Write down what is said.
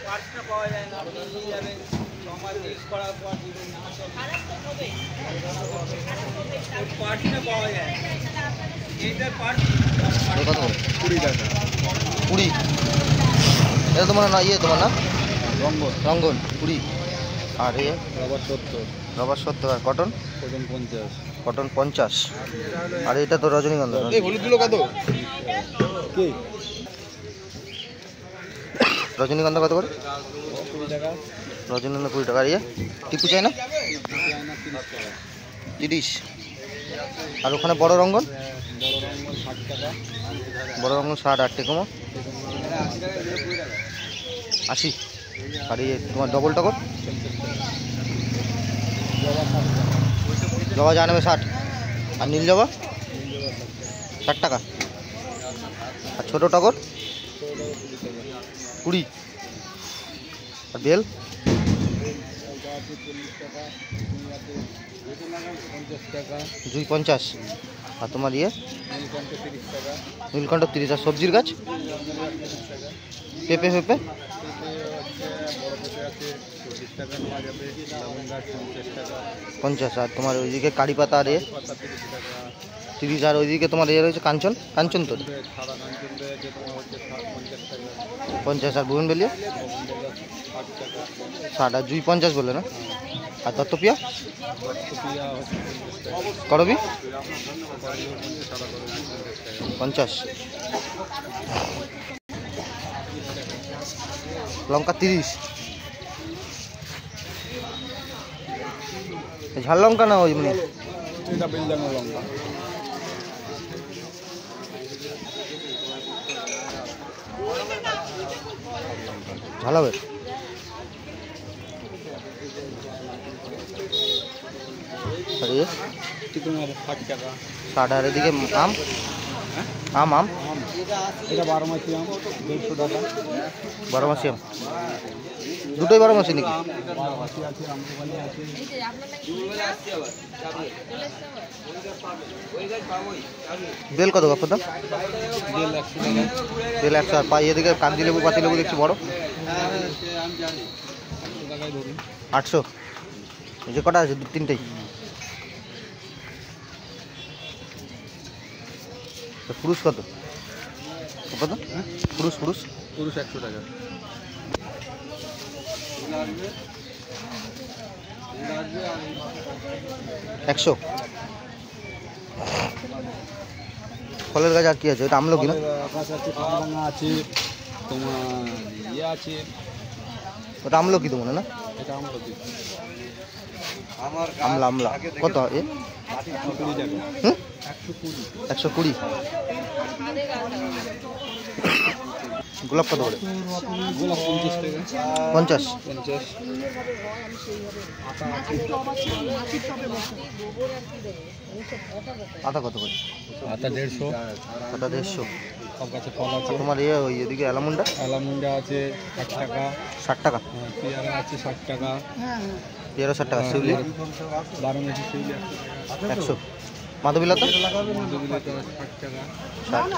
পার্টসটা পাওয়া যায় না, আপনি নিয়ে যাবেন 6 মাস ইউজ করার পর দিবেন না, পার্টসটা পাওয়া যায় না। এইটার পার্টস কত করে? 20 টাকা। 20? এটা তোমার না ইয়ে তোমার না রঙ্গন রঙ্গন 20। আর এ রবার 70, রবার 70। আর কটন? কটন 50। কটন 50। আর এটা তো রজনীগন্ধা। এই হলুদগুলো কত? কি রজনীগন্ধা কত করে? 20 টাকা। রজনীগন্ধা 20 টাকা। আর ইয়ে টিপু চাই না 30। আর ওখানে বড় রঙ্গন? বড় রঙ্গন 60 টাকা। বড় রঙ্গন 60। আর টেকমো 80। আর ইয়ে তোমার ডবল টকর? জবা যা নেবে 60। আর নীল জবা 60 টাকা। আর ছোটো টগর 20। আর বেল? জুই 50। আর তোমার ইয়ে নীলকণ্ঠ 30। আর সবজির গাছ? পেঁপে? পেঁপে 50। আর তোমার ওইদিকে কারি পাতা আর এ 30। আর ওইদিকে তোমার এ রয়েছে কাঞ্চন? কাঞ্চন তো 50। আর বুগনভেলিয়া 60। আর জুই 50 বললে না? আর দত্তপিয়া করবি 50। লঙ্কা 30। ঝাল লঙ্কা না ওই মানে এটা বেলদানো লঙ্কা। ঝাল হবে। আর ইয়ে 60 টাকা। 60। আর এদিকে আম? আম আম এটা 12 মাসি আম 150 টাকা। 12 মাসি আম দুটোই 12 মাসি নাকি? 12 মাসি আছে, আমরুপালি আছে। বেল কত কাপড় দাম? বেল 100 টাকা। বেল 100। আর পাই এদিকে কাগজি লেবু পাতি লেবু দেখছি বড় 100 টাকায় ধরুন। 800। এই যে কটা আছে? 2-3টেই। পুরুষ কত? কত পুরুষ? পুরুষ 100 টাকা। একশো। ফলের গাছ আর কি আছে? ওটা আমলকি না? গাছ আছে, পানভাঙা আছে, তোমার ইয়ে আছে। ওটা আমলকি তো মনে না? এটা আমলকি। আমলা আমলা কত এ? 120 টাকা। হুম 120। 120। গোলাপ কত করে? গোলাপ 50 টাকা। 50। 50। আতা কত করে? আতা 150। আতা 150। সব গাছে ফল আছে। তোমার ইয়ে ওই এদিকে অ্যালামুন্ডা? আলামুন্ডা আছে 60 টাকা। 60 টাকা। পেয়ারা আছে 60 টাকা। পেয়ারা 60 টাকা। শিউলি 12 মাসি শিউলি 100। মাধবীলতা? মাধবীলতা 60 টাকা। 60।